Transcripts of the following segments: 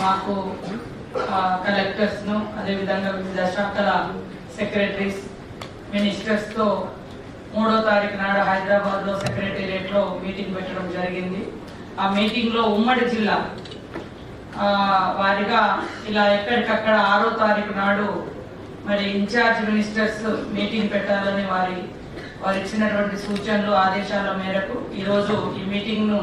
మాకు కలెక్టర్స్ను అదేవిధంగా వివిధ శాఖల సెక్రటరీస్ మినిస్టర్స్తో 3వ తారీఖు నాడు హైదరాబాద్లో సెక్రటేరియట్లో మీటింగ్ పెట్టడం జరిగింది. ఆ మీటింగ్లో ఉమ్మడి జిల్లా వారిగా ఇలా ఎక్కడికక్కడ 6వ తారీఖు నాడు మరి ఇన్ఛార్జ్ మినిస్టర్స్ మీటింగ్ పెట్టాలని వారు ఇచ్చినటువంటి సూచనలు ఆదేశాల మేరకు ఈరోజు ఈ మీటింగ్ను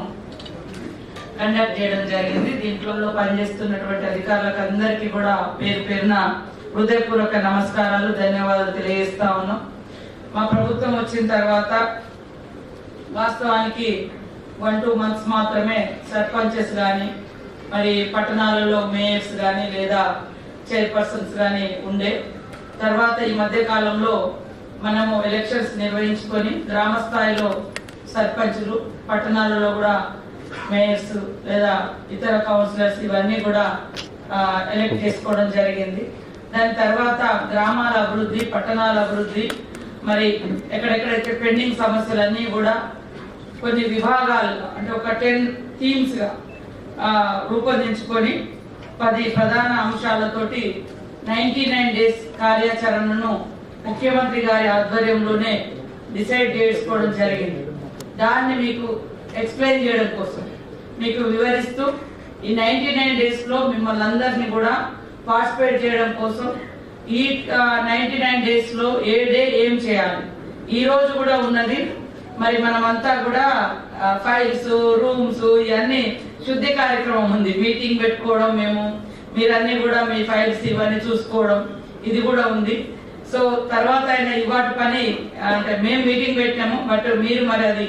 కండక్ట్ చేయడం జరిగింది. దీంట్లో పనిచేస్తున్నటువంటి అధికారులకు అందరికీ కూడా పేరు పేరున హృదయపూర్వక నమస్కారాలు, ధన్యవాదాలు తెలియజేస్తా ఉన్నాం. మా ప్రభుత్వం వచ్చిన తర్వాత వాస్తవానికి 1-2 months మాత్రమే సర్పంచెస్ కానీ మరి పట్టణాలలో మేయర్స్ కానీ లేదా చైర్పర్సన్స్ కానీ ఉండే. తర్వాత ఈ మధ్య కాలంలో మనము ఎలక్షన్స్ నిర్వహించుకొని గ్రామ స్థాయిలో సర్పంచులు, పట్టణాలలో కూడా మేయర్స్ లేదా ఇతర కౌన్సిలర్స్ ఇవన్నీ కూడా ఎలక్ట్ చేసుకోవడం జరిగింది. దాని తర్వాత గ్రామాల అభివృద్ధి, పట్టణాల అభివృద్ధి, మరి ఎక్కడెక్కడైతే పెండింగ్ సమస్యలన్నీ కూడా కొన్ని విభాగాలుగా అంటే ఒక 10 థీమ్స్గా రూపొందించుకొని 10 ప్రధాన అంశాలతోటి 99 days కార్యాచరణను ముఖ్యమంత్రి గారి ఆధ్వర్యంలోనే డిసైడ్ చేసుకోవడం జరిగింది. దాన్ని మీకు ఎక్స్ప్లెయిన్ చేయడం కోసం, మీకు వివరిస్తూ ఈ 99 days మిమ్మల్ని అందరినీ కూడా పార్టిసిపేట్ చేయడం కోసం ఈ 99 days ఏ డే ఏం చేయాలి, ఈ రోజు కూడా ఉన్నది. మరి మనమంతా కూడా ఫైల్స్, రూమ్స్ ఇవన్నీ శుద్ధి కార్యక్రమం ఉంది. మీటింగ్ పెట్టుకోవడం, మీరన్నీ కూడా మీ ఫైల్స్ ఇవన్నీ చూసుకోవడం ఇది కూడా ఉంది. సో తర్వాత అయినా ఇవాటి పని అంటే మేము మీటింగ్ పెట్టాము, బట్ మీరు మరి అది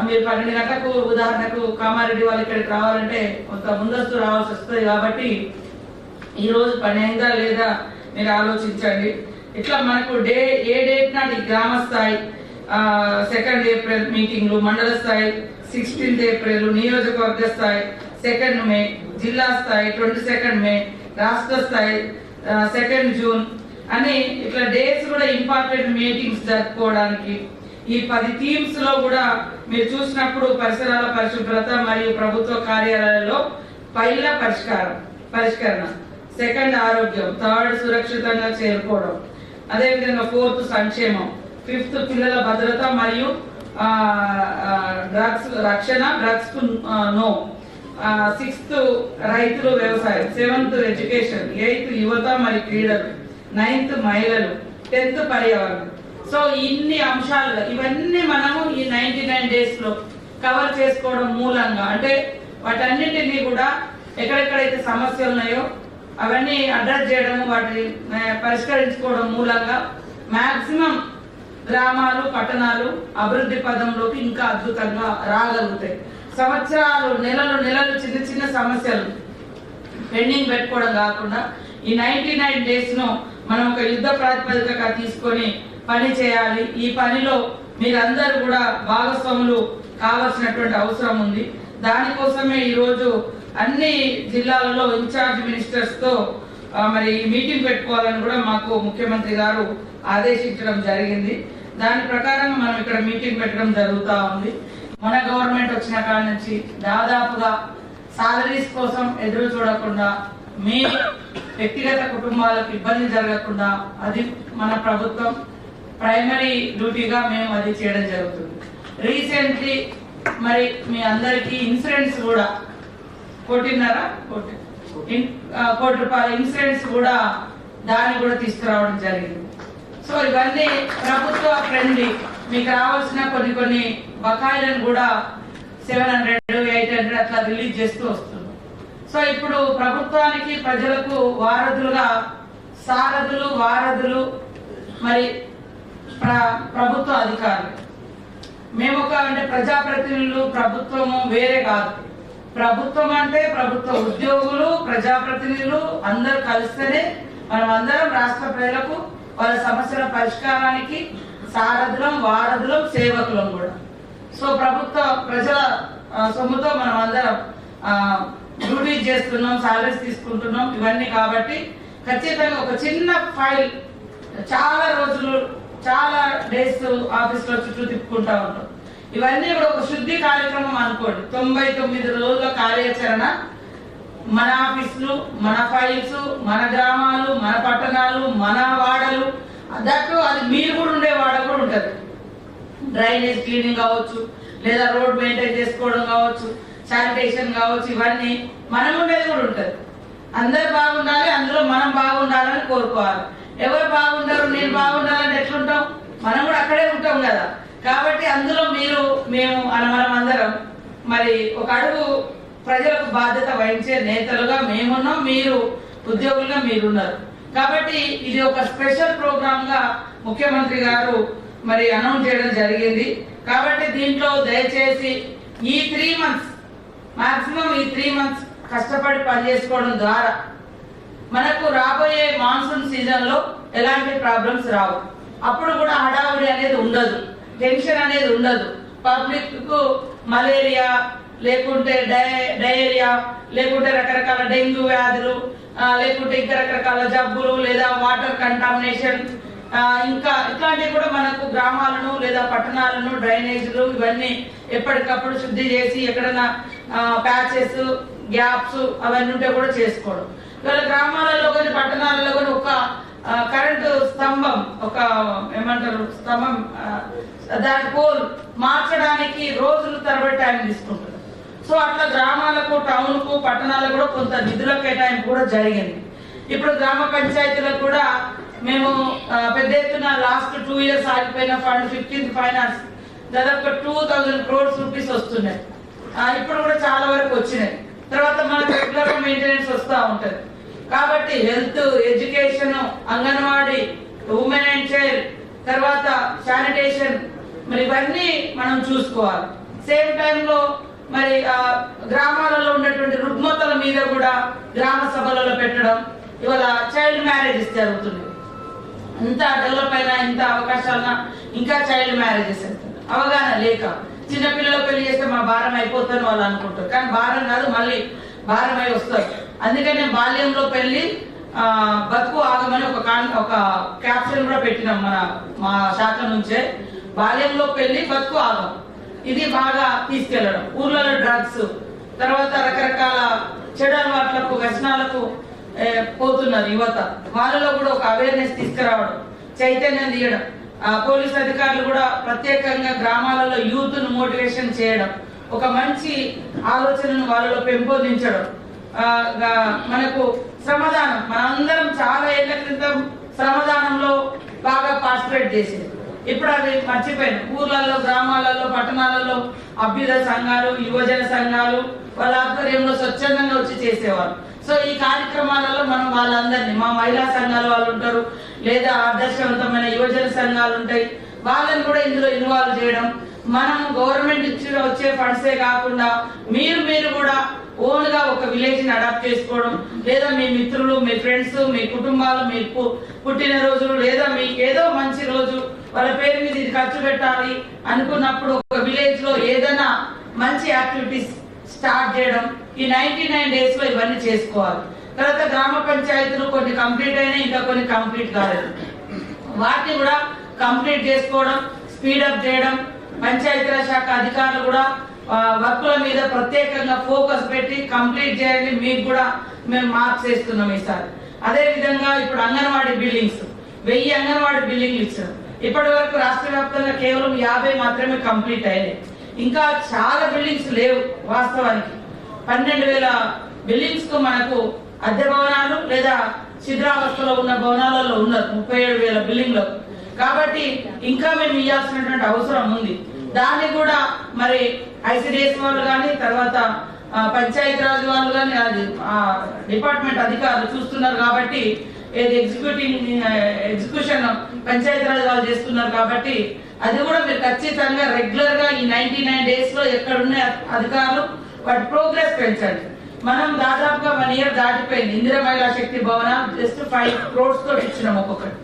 మీరు 12 గంటలకు ఉదాహరణకు కామారెడ్డి వాళ్ళు ఇక్కడికి రావాలంటే కొంత ముందస్తు రావాల్సి వస్తుంది. కాబట్టి ఈ రోజు పని అయిందా లేదా మీరు ఆలోచించండి. ఇట్లా మనకు ఏ డేట్ నాటి గ్రామ స్థాయి 2nd April మీటింగ్లు, మండల స్థాయి 16th April, నియోజకవర్గ స్థాయి 2nd May, జిల్లా స్థాయి 22nd May, రాష్ట్ర స్థాయి 2nd June అని ఇట్లా డేట్స్ కూడా ఇంపార్టెంట్ మీటింగ్స్ జరుపుకోవడానికి ఈ 10 థీమ్స్ లో కూడా మీరు చూసినప్పుడు పరిసరాల పరిశుభ్రత మరియు ప్రభుత్వ కార్యాలయాల్లో పైల పరిష్కరణ, 2nd ఆరోగ్యం, 3rd సురక్షితంగా చేరుకోవడం, అదేవిధంగా 4th సంక్షేమం, 5th పిల్లల భద్రత మరియు డ్రగ్స్ రక్షణ, డ్రగ్స్ నో, 6th రైతులు వ్యవసాయం, 7th ఎడ్యుకేషన్, 8th యువత మరియు క్రీడలు, 9th మహిళలు, 10th పర్యావరణం. సో ఇన్ని అంశాలుగా ఇవన్నీ మనము ఈ 99 days కవర్ చేసుకోవడం మూలంగా అంటే వాటన్నింటినీ కూడా ఎక్కడెక్కడైతే సమస్యలు ఉన్నాయో అవన్నీ అడ్రస్ చేయడం, వాటిని పరిష్కరించుకోవడం మూలంగా మాక్సిమం గ్రామాలు, పట్టణాలు అభివృద్ధి పదంలోకి ఇంకా అద్భుతంగా రాగలుగుతాయి. సంవత్సరాలు, నెలలు చిన్న చిన్న సమస్యలు పెండింగ్ పెట్టుకోవడం కాకుండా ఈ 99 days మనం ఒక యుద్ధ ప్రాతిపదికగా తీసుకొని పని చేయాలి. ఈ పనిలో మీరందరూ కూడా భాగస్వాములు కావాల్సినటువంటి అవసరం ఉంది. దానికోసమే ఈరోజు అన్ని జిల్లాలలో ఇన్ఛార్జ్ మినిస్టర్స్ తో మరి మీటింగ్ పెట్టుకోవాలని కూడా మాకు ముఖ్యమంత్రి గారు ఆదేశించడం జరిగింది. దాని ప్రకారం మనం ఇక్కడ మీటింగ్ పెట్టడం జరుగుతూ ఉంది. మన గవర్నమెంట్ వచ్చిన కాడ నుంచి దాదాపుగా సాలరీస్ కోసం ఎదురు చూడకుండా, మీ వ్యక్తిగత కుటుంబాలకు ఇబ్బంది జరగకుండా అది మన ప్రభుత్వం ప్రైమరీ డ్యూటీగా మేము అది చేయడం జరుగుతుంది. రీసెంట్లీ మరి మీ అందరికీ ఇన్సూరెన్స్ కూడా 1.5 కోటి రూపాయల ఇన్సూరెన్స్ కూడా దాన్ని కూడా తీసుకురావడం జరిగింది. సో ఇవన్నీ ప్రభుత్వ ఫ్రెండ్లీ. మీకు రావాల్సిన కొన్ని బకాయిలను కూడా 700, 800 అట్లా రిలీజ్ చేస్తూ వస్తుంది. సో ఇప్పుడు ప్రభుత్వానికి ప్రజలకు వారధులుగా సారథులు, వారధులు మరి ప్రభుత్వ అధికారులు. మేము అంటే ప్రజాప్రతినిధులు, ప్రభుత్వము వేరే కాదు. ప్రభుత్వం అంటే ప్రభుత్వ ఉద్యోగులు, ప్రజాప్రతినిధులు అందరూ కలిస్తేనే మనం అందరం రాష్ట్ర ప్రజలకు వాళ్ళ సమస్యల పరిష్కారానికి సారథులం, వారధులం, సేవకులం కూడా. సో ప్రభుత్వ ప్రజల సొమ్ముతో మనం అందరం డ్యూటీ చేస్తున్నాం, సాలరీస్ తీసుకుంటున్నాం ఇవన్నీ. కాబట్టి ఖచ్చితంగా ఒక చిన్న ఫైల్ చాలా రోజులు, చాలా డేస్ ఆఫీస్లో చుట్టూ తిప్పుకుంటా ఉంటాం. ఇవన్నీ కూడా ఒక శుద్ధి కార్యక్రమం అనుకోండి. 99 రోజుల కార్యాచరణ మన ఆఫీసులు, మన ఫైల్స్, మన గ్రామాలు, మన పట్టణాలు, మన వాడలు, దట్టు అది మీరు కూడా ఉండే వాడ కూడా ఉంటుంది. డ్రైనేజ్ క్లీనింగ్ కావచ్చు, లేదా రోడ్ మెయింటైన్ చేసుకోవడం కావచ్చు, శానిటేషన్ కావచ్చు, ఇవన్నీ మనం ఉండేది కూడా ఉంటుంది. అందరు బాగుండాలి, అందులో మనం బాగుండాలని కోరుకోవాలి. ఎవరు బాగుంటారు, నేను బాగుండాలని ఎట్లుంటాం, మనం కూడా అక్కడే ఉంటాం కదా. కాబట్టి అందులో మేము మనం అందరం మరి ఒక అడుగు ప్రజలకు బాధ్యత వహించే నేతలుగా మేమున్నాం, మీరు ఉద్యోగులుగా మీరున్నారు. కాబట్టి ఇది ఒక స్పెషల్ ప్రోగ్రామ్ గా ముఖ్యమంత్రి గారు మరి అనౌన్స్ చేయడం జరిగింది. కాబట్టి దీంట్లో దయచేసి ఈ 3 months మాక్సిమం ఈ 3 months కష్టపడి పనిచేసుకోవడం ద్వారా మనకు రాబోయే మాన్సూన్ సీజన్ లో ఎలాంటి ప్రాబ్లమ్స్ రావు. అప్పుడు కూడా హడావుడి అనేది ఉండదు, టెన్షన్ అనేది ఉండదు. పబ్లిక్ కు మలేరియా లేకుంటే డయేరియా లేకుంటే రకరకాల డెంగ్యూ వ్యాధులు లేకుంటే ఇంకా రకరకాల జబ్బులు లేదా వాటర్ కంటామినేషన్ ఇంకా ఇట్లాంటివి కూడా మనకు గ్రామాలను లేదా పట్టణాలను డ్రైనేజీలు ఇవన్నీ ఎప్పటికప్పుడు శుద్ధి చేసి ఎక్కడైనా ప్యాచెస్ గ్యాప్స్ అవన్నీ ఉంటే కూడా చేసుకోవడం. ఇవాళ గ్రామాలలో కానీ పట్టణాలలో కానీ ఒక కరెంటు స్తంభం ఒక ఏమంటారు స్తంభం దాని పోల్ మార్చడానికి రోజులు తరబడి టైం తీసుకుంటుంది. సో అట్లా గ్రామాలకు టౌన్ కు పట్టణాలకు కూడా కొంత నిధుల కేటాయింపు కూడా జరిగింది. ఇప్పుడు గ్రామ పంచాయతీలకు కూడా మేము పెద్ద ఎత్తున లాస్ట్ 2 years ఆగిపోయిన ఫండ్ 15th ఫైనాన్స్ దాదాపు 2000 crores రూపీస్ వస్తున్నాయి. ఇప్పుడు కూడా చాలా వరకు వచ్చినాయి. తర్వాత మనకు రెగ్యులర్ మెయింటెనెన్స్ వస్తూ ఉంటది. కాబట్టి health, education, anganwadi, women and child, తర్వాత శానిటేషన్ మరి ఇవన్నీ మనం చూసుకోవాలి. సేమ్ టైంలో మరి గ్రామాలలో ఉన్నటువంటి రుగ్మతల మీద కూడా గ్రామ సభలలో పెట్టడం. ఇవాళ చైల్డ్ మ్యారేజెస్ జరుగుతుంది. ఇంత డెవలప్ అయినా ఇంత అవకాశాలన్నా ఇంకా చైల్డ్ మ్యారేజెస్ అవుతుంది. అవగాహన లేక చిన్నపిల్లలు పెళ్లి చేస్తే మా భారం అయిపోతాను వాళ్ళు అనుకుంటారు. కానీ భారం కాదు, మళ్ళీ భారం అయి వస్తారు. అందుకని బాల్యంలో పెళ్లి బతుకు ఆగమని ఒక క్యాప్షన్ కూడా పెట్టినాం మా శాఖ నుంచే. బాల్యంలో పెళ్లి బతుకు ఆగం ఇది బాగా తీసుకెళ్లడం. ఊర్లలో డ్రగ్స్, తర్వాత రకరకాల చెడు అలవాట్లకు వ్యసనాలకు పోతున్నారు యువత. వాళ్ళలో కూడా ఒక అవేర్నెస్ తీసుకురావడం, చైతన్యం తీయడం. పోలీస్ అధికారులు కూడా ప్రత్యేకంగా గ్రామాలలో యూత్ ను మోటివేషన్ చేయడం, ఒక మంచి ఆలోచనను వాళ్ళలో పెంపొందించడం. మనకు శ్రమదానం, మనందరం చాలా ఏళ్ల క్రితం శ్రమదానంలో బాగా పార్టిసిపేట్ చేసింది. ఇప్పుడు అది మర్చిపోయింది. ఊర్లలో, గ్రామాలలో, పట్టణాలలో అభ్యుదయ సంఘాలు, యువజన సంఘాలు వాళ్ళ ఆధ్వర్యంలో స్వచ్ఛందంగా వచ్చి చేసేవారు. సో ఈ కార్యక్రమాలలో మనం వాళ్ళందరినీ, మా మహిళా సంఘాల వాళ్ళు ఉంటారు, లేదా ఆదర్శవంతమైన యువజన సంఘాలు ఉంటాయి, వాళ్ళని కూడా ఇందులో ఇన్వాల్వ్ చేయడం. మనం గవర్నమెంట్ ఇచ్చి వచ్చే ఫండ్సే కాకుండా మీరు కూడా ఓన్ గా ఒక విలేజ్ ని అడాప్ట్ చేసుకోవడం, లేదా మీ మిత్రులు, మీ ఫ్రెండ్స్, మీ కుటుంబాలు, మీ పుట్టిన రోజులు, లేదా మీకు ఏదో మంచి రోజు వాళ్ళ పేరు మీద ఇది ఖర్చు పెట్టాలి అనుకున్నప్పుడు ఒక విలేజ్ లో ఏదైనా మంచి యాక్టివిటీస్ స్టార్ట్ చేయడం. ఈ 99 days లో ఇవన్నీ చేసుకోవాలి. తర్వాత గ్రామ పంచాయతీలు కొన్ని కంప్లీట్ అయినాయి, ఇంకా కొన్ని కంప్లీట్ కాలేదు. వాటిని కూడా కంప్లీట్ చేసుకోవడం, స్పీడప్ చేయడం. పంచాయతీరాజ్ శాఖ అధికారులు కూడా వర్కుల మీద ప్రత్యేకంగా ఫోకస్ పెట్టి కంప్లీట్ చేయాలి. మీకు కూడా మేము మార్క్స్ వేస్తున్నాం ఈసారి. అదే విధంగా ఇప్పుడు అంగన్వాడీ బిల్డింగ్స్ 1000 అంగన్వాడీ బిల్డింగ్లు ఇచ్చారు. ఇప్పటి వరకు రాష్ట్ర వ్యాప్తంగా కేవలం 50 మాత్రమే కంప్లీట్ అయ్యాయి. ఇంకా చాలా బిల్డింగ్స్ లేవు. వాస్తవానికి 12,000 బిల్డింగ్స్ కు మనకు అద్దె భవనాలు లేదా శిథిలావస్థలో ఉన్న భవనాలలో ఉన్నారు 37,000 బిల్డింగ్లకు. కాబట్టి ఇంకా మేము ఇవ్వాల్సినటువంటి అవసరం ఉంది. దాన్ని కూడా మరి ఐసిడిఎస్ వాళ్ళు కానీ, తర్వాత పంచాయతీరాజ్ వాళ్ళు కానీ, అది డిపార్ట్మెంట్ అధికారులు చూస్తున్నారు. కాబట్టి ఏది ఎగ్జిక్యూషన్ పంచాయతీరాజ్ వాళ్ళు చేస్తున్నారు. కాబట్టి అది కూడా మీరు ఖచ్చితంగా రెగ్యులర్ గా ఈ 99 days లో ఎక్కడున్న అధికారులు వాటి ప్రోగ్రెస్ పెంచండి. మనం దాదాపుగా 1 year దాటిపోయింది. ఇందిరా మహిళా శక్తి భవన జస్ట్ 5 crores తో ఇచ్చినాం ఒక్కొక్కటి.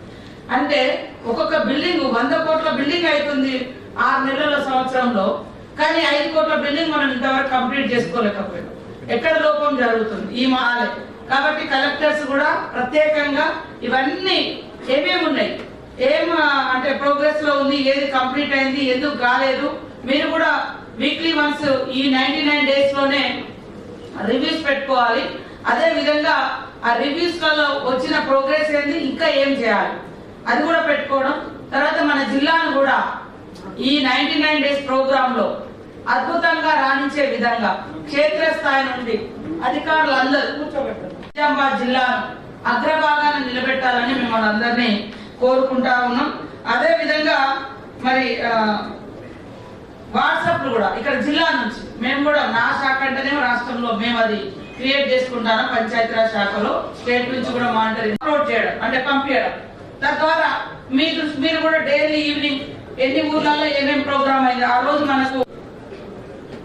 అంటే ఒక్కొక్క బిల్డింగ్ 100 కోట్ల బిల్డింగ్ అవుతుంది 6 నెలల సంవత్సరంలో. కానీ 5 కోట్ల బిల్డింగ్ మనం ఇంతవరకు కంప్లీట్ చేసుకోలేకపోయాం. ఎక్కడ లోపం జరుగుతుంది ఈ మాలే. కాబట్టి కలెక్టర్స్ కూడా ప్రత్యేకంగా ఇవన్నీ ఏమేమి ఉన్నాయి, అంటే ప్రోగ్రెస్ లో ఉంది, ఏది కంప్లీట్ అయింది, ఎందుకు కాలేదు, మీరు కూడా వీక్లీ వన్స్ ఈ 99 days లోనే రివ్యూస్ పెట్టుకోవాలి. అదే విధంగా ఆ రివ్యూస్ లలో వచ్చిన ప్రోగ్రెస్ ఏంది, ఇంకా ఏం చేయాలి అది కూడా పెట్టుకోవడం. తర్వాత మన జిల్లాను కూడా ఈ 99 డేస్ ప్రోగ్రామ్ లో అద్భుతంగా రాణించే విధంగా క్షేత్రస్థాయి నుండి అధికారులందరూ నిజామాబాద్ జిల్లాను అగ్రభాగాన నిలబెట్టాలని మిమ్మల్ని అందరినీ కోరుకుంటా ఉన్నాం. అదే విధంగా మరి వాట్సాప్ కూడా ఇక్కడ జిల్లా నుంచి మేము కూడా నా శాఖ అంటేనే రాష్ట్రంలో మేము అది క్రియేట్ చేసుకుంటాను. పంచాయతీరాజ్ శాఖలో స్టేట్ నుంచి కూడా మానిటరింగ్ అప్లోడ్ చేయడం అంటే పంపించడం. తద్వారా మీరు కూడా డైలీ ఈవినింగ్ ఎన్ని ఊర్లలో ఏమేమి ప్రోగ్రామ్ అయింది ఆ రోజు మనకు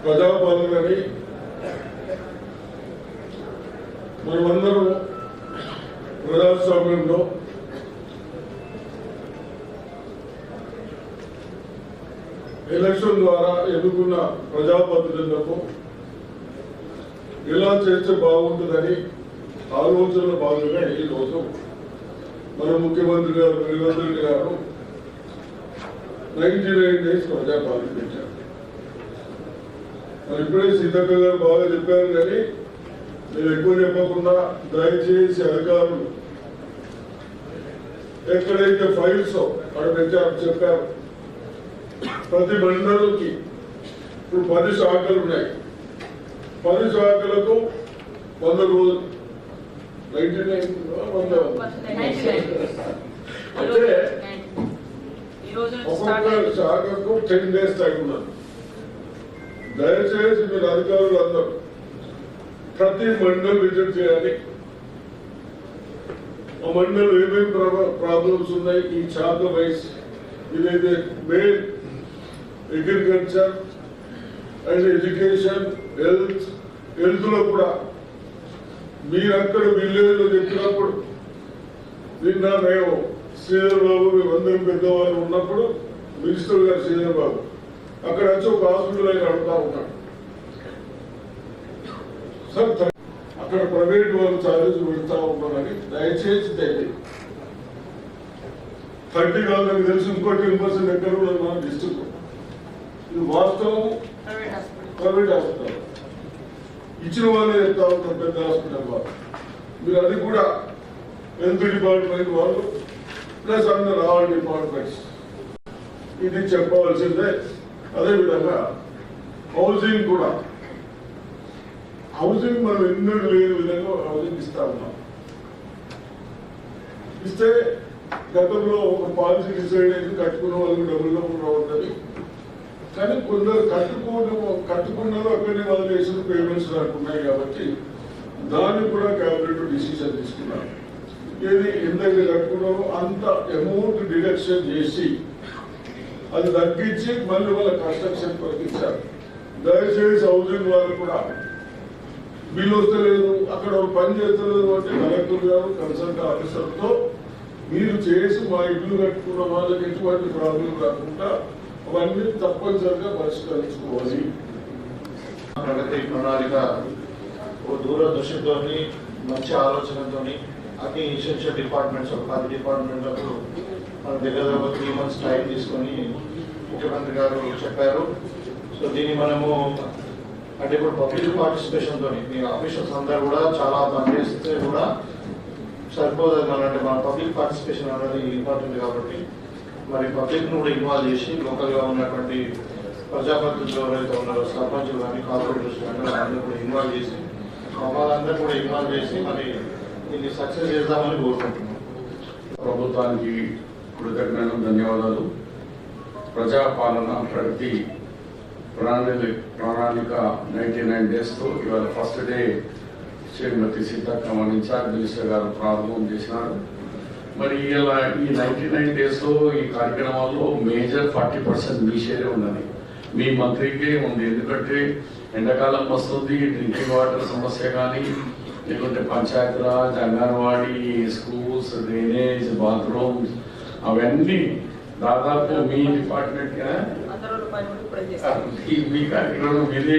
ప్రజాపాలనని మనమందరూ ప్రజాస్వామ్యంలో ఎలక్షన్ ద్వారా ఎన్నుకున్న ప్రజాప్రతినిధులకు ఎలా చేస్తే బాగుంటుందని ఆలోచనలో భాగంగా ఈరోజు మన ముఖ్యమంత్రి గారు రేవంత్ రెడ్డి గారు 99 డేస్ ప్రజాపాలన పెట్టారు. మరి ఇప్పుడే సీతక్క గారు బాగా చెప్పారు, కానీ నేను ఎక్కువ చెప్పకుండా దయచేసి అధికారులు ఎక్కడైతే ఫైల్స్ అక్కడ పెట్టారు చెప్పారు. ప్రతి మండలికి ఇప్పుడు 10 శాఖలు ఉన్నాయి. 10 శాఖలకు 100 రోజులు 99 అంటే ఒక్కొక్క శాఖకు 10 డేస్ టైం ఉన్నది. దయచేసి మీరు అధికారులు అందరూ ప్రతి మండలి విజిట్ చేయాలి. ఆ మండలి ఏమేమి ప్రాబ్లమ్స్ ఉన్నాయి ఈ శాఖ వైస్, ఇదైతే main agriculture and education, health లో కూడా మీరు అక్కడ విలేజ్ లో చెప్పినప్పుడు నిన్న మేము శ్రీధర్ బాబు మేమందరం పెద్దవాళ్ళు ఉన్నప్పుడు మినిస్టర్ గారు శ్రీధర్ బాబు అక్కడ వచ్చి ఒక హాస్పిటల్ అని అడుగుతా ఉన్నాడు. సార్ అక్కడ ప్రైవేట్ వాళ్ళు ఛార్జెస్ పెడతా ఉన్నారని దయచేసి తెలియదు. 30 కాదు నాకు తెలిసి ఇంకో 10% ఎక్కడ కూడా మన డిస్ట్రిక్ట్ ఇది వాస్తవం. ప్రైవేట్ హాస్పిటల్ ఇచ్చిన వాళ్ళే చెప్తా ఉంటారు పెద్ద హాస్పిటల్ వాళ్ళు. మీరు అది కూడా హెల్త్ డిపార్ట్మెంట్ వాళ్ళు ప్లస్ అందరు ఆల్ డిపార్ట్మెంట్స్ ఇది చెప్పవలసిందే. అదేవిధంగా హౌసింగ్ కూడా, హౌసింగ్ మనం ఎన్నడూ లేని విధంగా హౌసింగ్ ఇస్తా ఉన్నాం. ఇస్తే గతంలో ఒక పాలసీ డిసైడ్ అయింది, కట్టుకున్న వాళ్ళకి డబ్బుల్లో కూడా ఉంటుంది. కానీ కొందరు కట్టుకున్నారు అక్కడనే వాళ్ళు చేసిన పేమెంట్స్ రాకున్నాయి కాబట్టి దాన్ని కూడా క్యాబినెట్ డిసిషన్ తీసుకున్నారు. ఏది ఎంతైతే కట్టుకున్నారో అంత అమౌంట్ డిడక్షన్ చేసి అది తగ్గించి మళ్ళీ వాళ్ళ కన్స్ట్రక్షన్ పరికించారు. దయచేసి హౌసింగ్ వాళ్ళు కూడా బిల్లు వస్తలేదు, అక్కడ పని చేస్తలేదు అంటే కలెక్టర్ గారు కన్సల్ట్ ఆఫీసర్తో మీరు చేసి మా ఇల్లు కట్టుకున్న వాళ్ళకి ఎటువంటి ప్రాబ్లం రాకుండా అవన్నీ తప్పనిసరిగా పరిష్కరించుకోవాలి. ప్రగతి ప్రణాళిక దూరదృష్టితో మంచి ఆలోచనతో అన్ని ఎసెన్షియల్ డిపార్ట్మెంట్స్ ఒక 10 డిపార్ట్మెంట్లకు మన దగ్గర ఒక 3 months టైం తీసుకొని ముఖ్యమంత్రి గారు చెప్పారు. సో దీన్ని మనము అంటే ఇప్పుడు పబ్లిక్ పార్టిసిపేషన్తో మీ ఆఫీసర్స్ అందరూ కూడా చాలా పనిచేస్తే కూడా సరిపోదు. అంటే మన పబ్లిక్ పార్టిసిపేషన్ అనేది ఇంపార్టెంట్ కాబట్టి మరి పబ్లిక్ను కూడా ఇన్వాల్వ్ చేసి లోకల్గా ఉన్నటువంటి ప్రజాప్రతినిధులు ఎవరైతే ఉన్నారో సర్పంచులు కానీ కార్పొరేటర్స్ కానీ వాళ్ళందరూ కూడా ఇన్వాల్వ్ చేసి వాళ్ళందరూ కూడా ఇన్వాల్వ్ చేసి మరి దీన్ని సక్సెస్ చేద్దామని కోరుకుంటున్నాం. ప్రభుత్వానికి కృతజ్ఞతలు, ధన్యవాదాలు. ప్రజాపాలన ప్రగతి ప్రణాళిక 99 డేస్తో ఇవాళ ఫస్ట్ డే శ్రీమతి సీతక్క మన ఇన్ఛార్జ్ మినిస్టర్ గారు ప్రారంభం చేసినారు. మరి ఇలా ఈ 99 డేస్లో ఈ కార్యక్రమాల్లో మేజర్ 40% మీ షేరే ఉన్నది, మీ మంత్రికే ఉంది. ఎందుకంటే ఎండాకాలం వస్తుంది, డ్రింకింగ్ వాటర్ సమస్య కానీ లేకుంటే Panchayati Raj, anganwadi, schools, drainage, bathrooms అవన్నీ దాదాపు మీ డిపార్ట్మెంట్ మీ కార్యక్రమం మీదే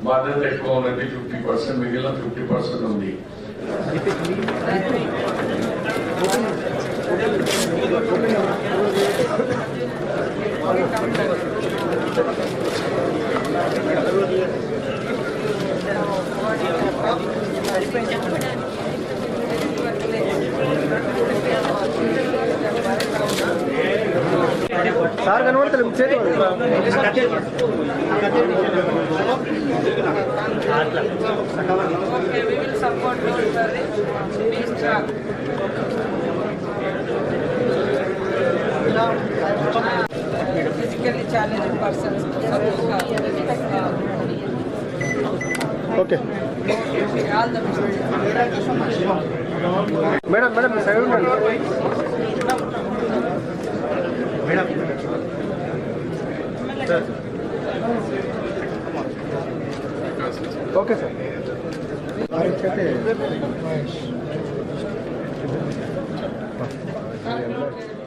బాధ్యత ఎక్కువ ఉన్నది. 50% మిగిలిన 50% ఉంది. సరిపోయింది. కనబడతారు చేతి Okay, we will support you, sorry. Please talk. Physically challenged persons. Okay All the best. Madam madam me side ఉండండి మేడం ఓకే సార్ Sir,